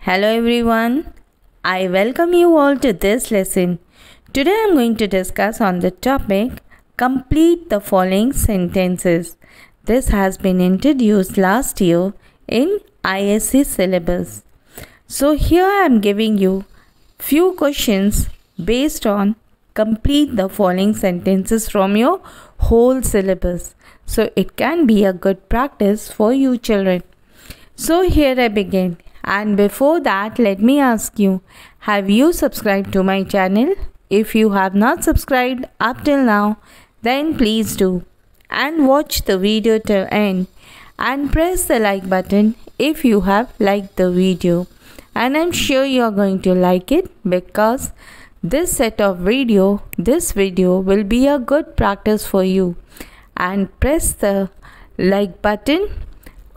Hello everyone, I welcome you all to this lesson. Today I am going to discuss on the topic complete the following sentences. This has been introduced last year in ISC syllabus. So here I am giving you few questions based on complete the following sentences from your whole syllabus. So it can be a good practice for you children. So here I begin. And before that, let me ask you, have you subscribed to my channel? If you have not subscribed up till now, then please do. And watch the video till end. And press the like button if you have liked the video. And I'm sure you are going to like it because this video will be a good practice for you. And press the like button.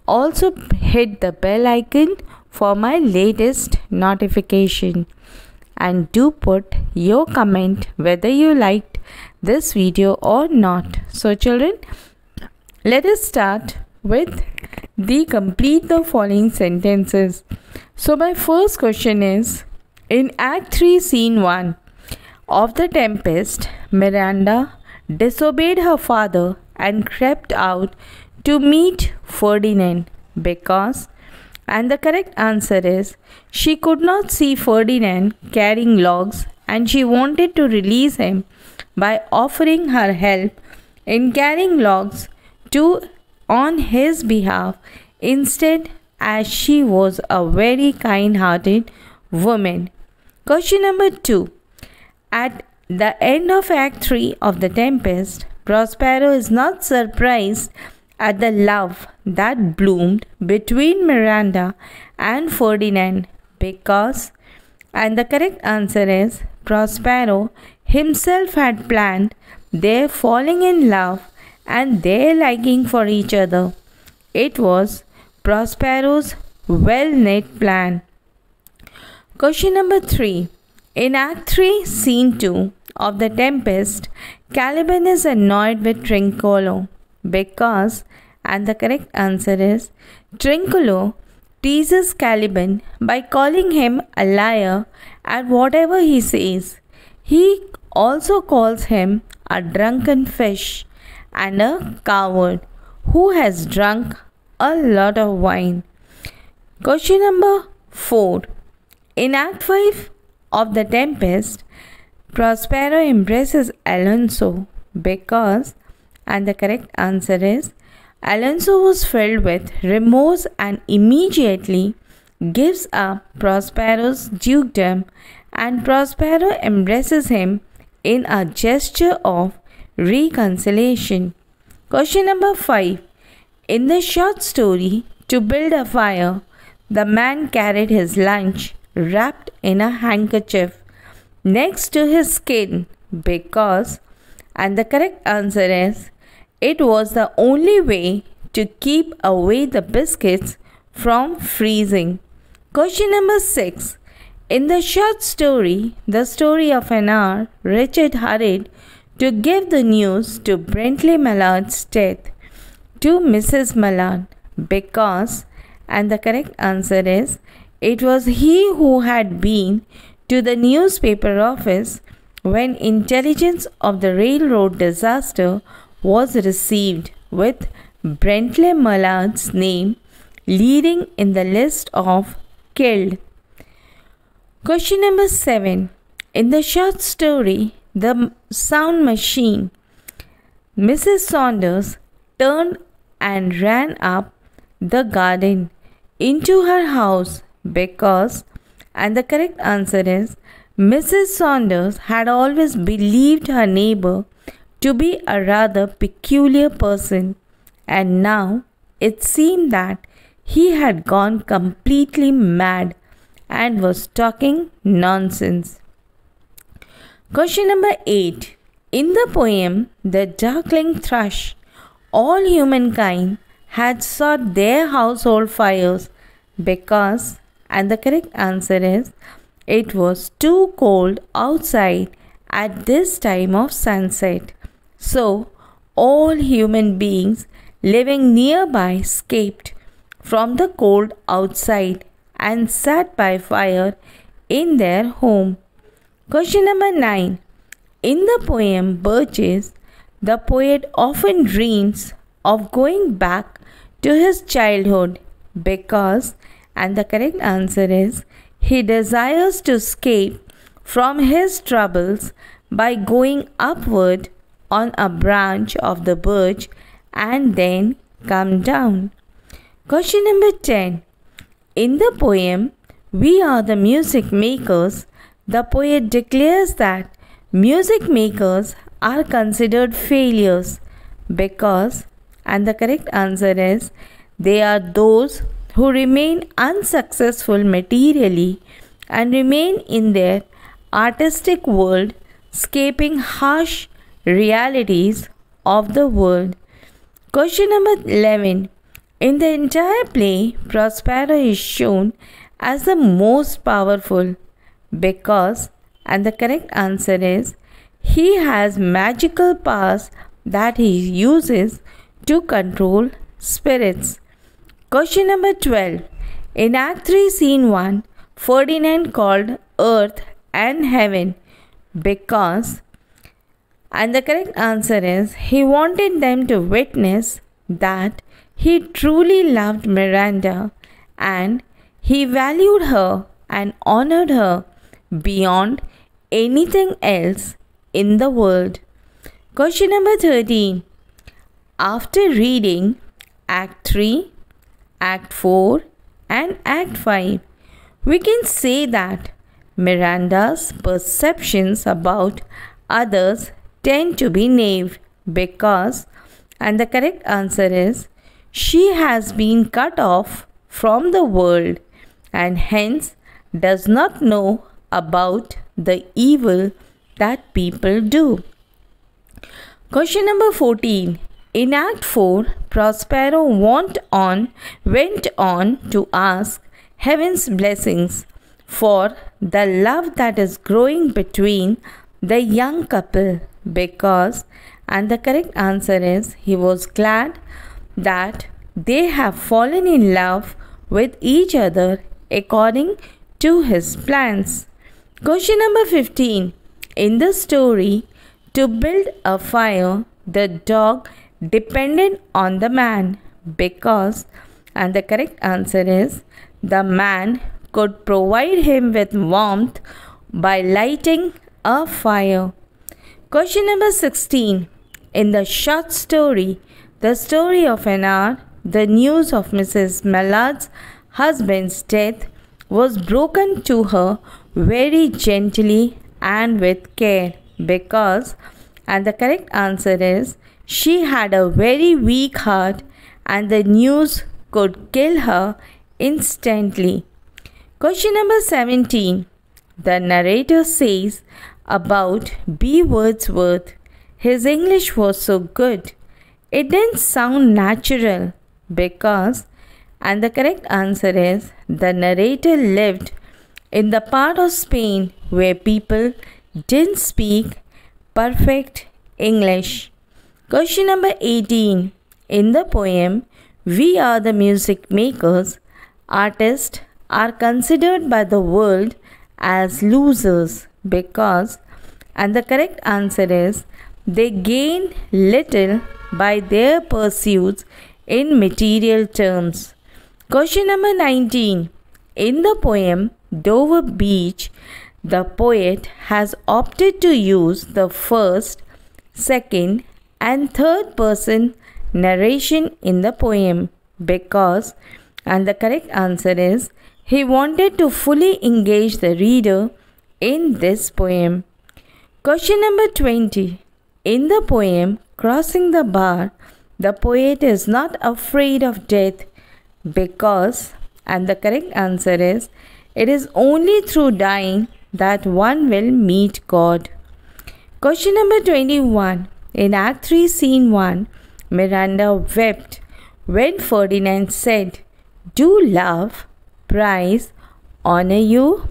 Also hit the bell icon for my latest notification, and do put your comment whether you liked this video or not. So children, let us start with the complete the following sentences. So my first question is, in Act 3 Scene 1 of The Tempest, Miranda disobeyed her father and crept out to meet Ferdinand because, and the correct answer is, she could not see Ferdinand carrying logs and she wanted to release him by offering her help in carrying logs on his behalf instead, as she was a very kind-hearted woman. Question number 2. At the end of Act 3 of The Tempest, Prospero is not surprised at the love that bloomed between Miranda and Ferdinand because, and the correct answer is, Prospero himself had planned their falling in love and their liking for each other. It was Prospero's well-knit plan. Question number 3. In Act 3, Scene 2 of The Tempest, Caliban is annoyed with Trinculo because, and the correct answer is, Trinculo teases Caliban by calling him a liar at whatever he says. He also calls him a drunken fish and a coward who has drunk a lot of wine. Question number 4. In Act 5 of The Tempest, Prospero embraces Alonso because, and the correct answer is, Alonso was filled with remorse and immediately gives up Prospero's dukedom, and Prospero embraces him in a gesture of reconciliation. Question number 5. In the short story To Build a Fire, the man carried his lunch wrapped in a handkerchief next to his skin because, and the correct answer is, it was the only way to keep away the biscuits from freezing. Question number 6. In the short story, The Story of an Hour, Richard hurried to give the news to Bentley Mallard's death to Mrs. Mallard because, and the correct answer is, it was he who had been to the newspaper office when intelligence of the railroad disaster was received, with Bentley Mallard's name leading in the list of killed. Question number 7. In the short story The Sound Machine, Mrs. Saunders turned and ran up the garden into her house because, and the correct answer is, Mrs. Saunders had always believed her neighbor to be a rather peculiar person, and now it seemed that he had gone completely mad and was talking nonsense. Question number 8. In the poem The Darkling Thrush, all humankind had sought their household fires because, and the correct answer is, it was too cold outside at this time of sunset. So, all human beings living nearby escaped from the cold outside and sat by fire in their home. Question number 9. In the poem Birches, the poet often dreams of going back to his childhood because, and the correct answer is, he desires to escape from his troubles by going upward on a branch of the birch and then come down. Question number 10. In the poem We Are the Music Makers, the poet declares that music makers are considered failures because, and the correct answer is, they are those who remain unsuccessful materially and remain in their artistic world, escaping harsh realities of the world. Question number 11. In the entire play, Prospero is shown as the most powerful because, and the correct answer is, he has magical powers that he uses to control spirits. Question number 12. In Act 3, Scene 1, Ferdinand called earth and heaven because, and the correct answer is, he wanted them to witness that he truly loved Miranda and he valued her and honored her beyond anything else in the world. Question number 13. After reading Act 3, Act 4 and Act 5, we can say that Miranda's perceptions about others tend to be naive because, and the correct answer is, she has been cut off from the world and hence does not know about the evil that people do. Question number 14. In Act 4, Prospero went on to ask heaven's blessings for the love that is growing between the young couple because, and the correct answer is, he was glad that they have fallen in love with each other according to his plans. Question number 15. In the story, to build a fire, the dog depended on the man because, and the correct answer is, the man could provide him with warmth by lighting a fire. Question number 16. In the short story, The Story of an Hour, the news of Mrs. Mallard's husband's death was broken to her very gently and with care because, and the correct answer is, she had a very weak heart and the news could kill her instantly. Question number 17. The narrator says about B. Wordsworth, his English was so good, it didn't sound natural because, and the correct answer is, the narrator lived in the part of Spain where people didn't speak perfect English. Question number 18. In the poem We Are the Music Makers, artists are considered by the world as losers because, and the correct answer is, they gain little by their pursuits in material terms. Question number 19. In the poem Dover Beach, the poet has opted to use the first, second and third person narration in the poem because, and the correct answer is, he wanted to fully engage the reader in this poem. Question number 20. In the poem Crossing the Bar, the poet is not afraid of death because, and the correct answer is, it is only through dying that one will meet God. Question number 21. In Act 3, Scene 1, Miranda wept when Ferdinand said, "Do love, prize, honor you?"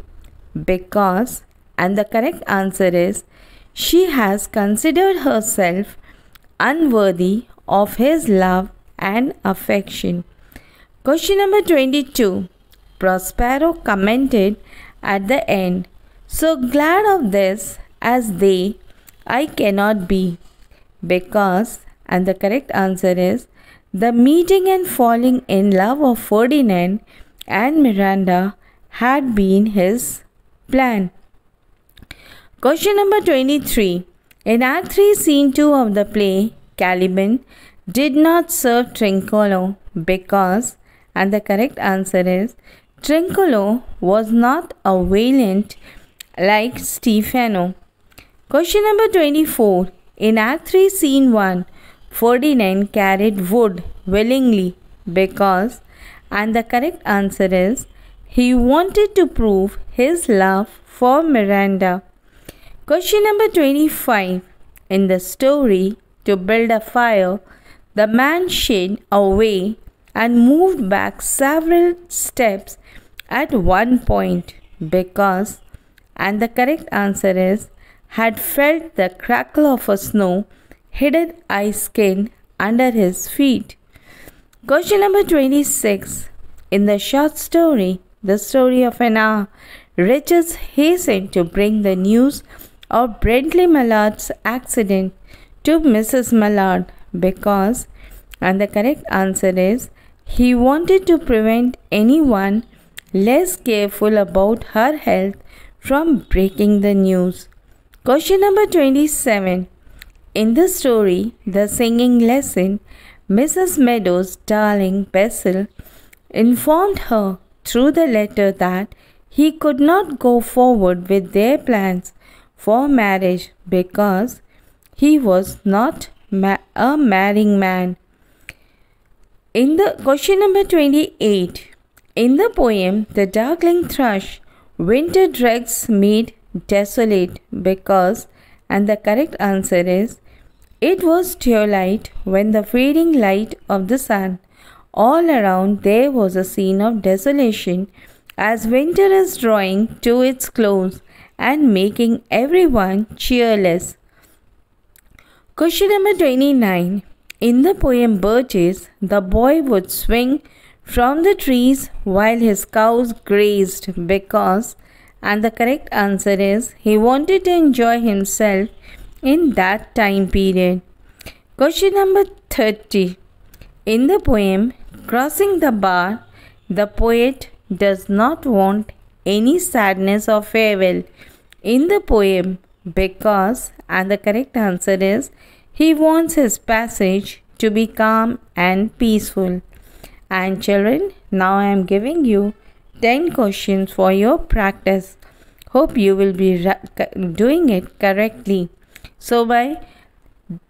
Because, and the correct answer is, she has considered herself unworthy of his love and affection. Question number 22. Prospero commented at the end. So glad of this as they, I cannot be. Because, and the correct answer is, the meeting and falling in love of Ferdinand and Miranda had been his plan. Question number 23. In Act 3, Scene 2 of the play, Caliban did not serve Trinculo because, and the correct answer is, Trinculo was not a valiant like Stefano. Question number 24. In Act 3, Scene 1, Ferdinand carried wood willingly because, and the correct answer is, he wanted to prove his love for Miranda. Question number 25. In the story, to build a fire, the man shied away and moved back several steps at one point because, and the correct answer is, had felt the crackle of a snow-hidden ice skin under his feet. Question number 26. In the short story, the story of an hour, Richards hastened to bring the news of Brindley Mallard's accident to Mrs. Mallard because, and the correct answer is, he wanted to prevent anyone less careful about her health from breaking the news. Question number 27. In the story, The Singing Lesson, Mrs. Meadows' darling Basil informed her through the letter that he could not go forward with their plans for marriage because he was not a marrying man. In the question number 28, in the poem The Darkling Thrush, winter dregs made desolate because, and the correct answer is, it was twilight when the fading light of the sun. All around there was a scene of desolation as winter is drawing to its close and making everyone cheerless. Question number 29. In the poem Birches, the boy would swing from the trees while his cows grazed because, and the correct answer is, he wanted to enjoy himself in that time period. Question number 30. In the poem Crossing the Bar, the poet does not want any sadness or farewell in the poem because, and the correct answer is, he wants his passage to be calm and peaceful. And children, now I am giving you 10 questions for your practice. Hope you will be doing it correctly. So my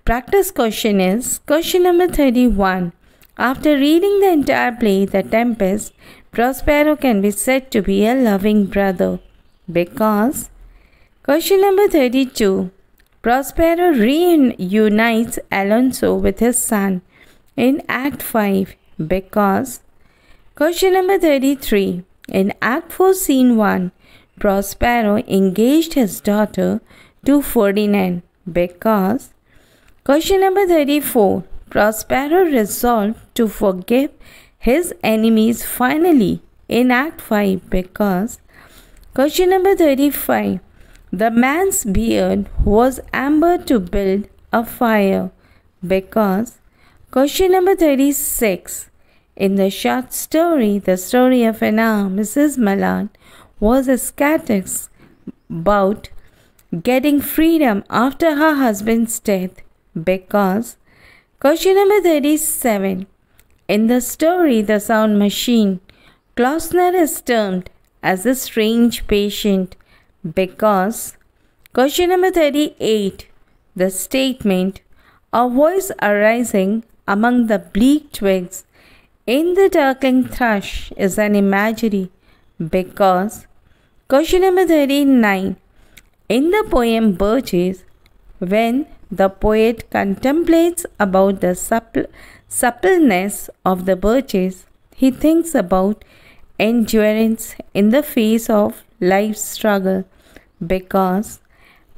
practice question is question number 31. After reading the entire play, The Tempest, Prospero can be said to be a loving brother because. Question number 32. Prospero reunites Alonso with his son in Act 5 because. Question number 33. In Act 4, Scene 1, Prospero engaged his daughter to Ferdinand because. Question number 34. Prospero resolved to forgive his enemies finally in Act 5 because. Question number 35. The man's beard was amber to build a fire because. Question number 36. In the short story, The Story of an Hour, Mrs. Mallard was ecstatic about getting freedom after her husband's death because. Question number 37. In the story The Sound Machine, Klausner is termed as a strange patient because. Question number 38. The statement, a voice arising among the bleak twigs in the darkling thrush is an imagery because. Question number 39. In the poem Birches, when the poet contemplates about the suppleness of the birches, he thinks about endurance in the face of life's struggle because.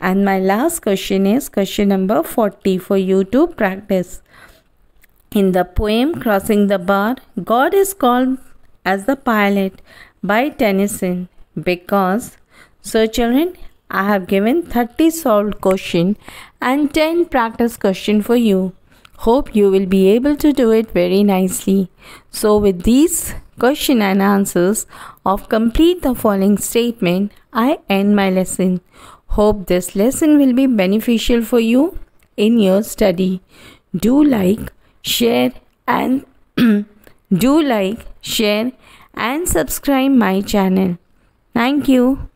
And my last question is question number 40 for you to practice. In the poem Crossing the Bar, God is called as the pilot by Tennyson. Because, so children, I have given 30 solved question and 10 practice question for you. Hope you will be able to do it very nicely. So with these question and answers of complete the following statement, I end my lesson. Hope this lesson will be beneficial for you in your study. Do like, share and do like, share and subscribe my channel. Thank you.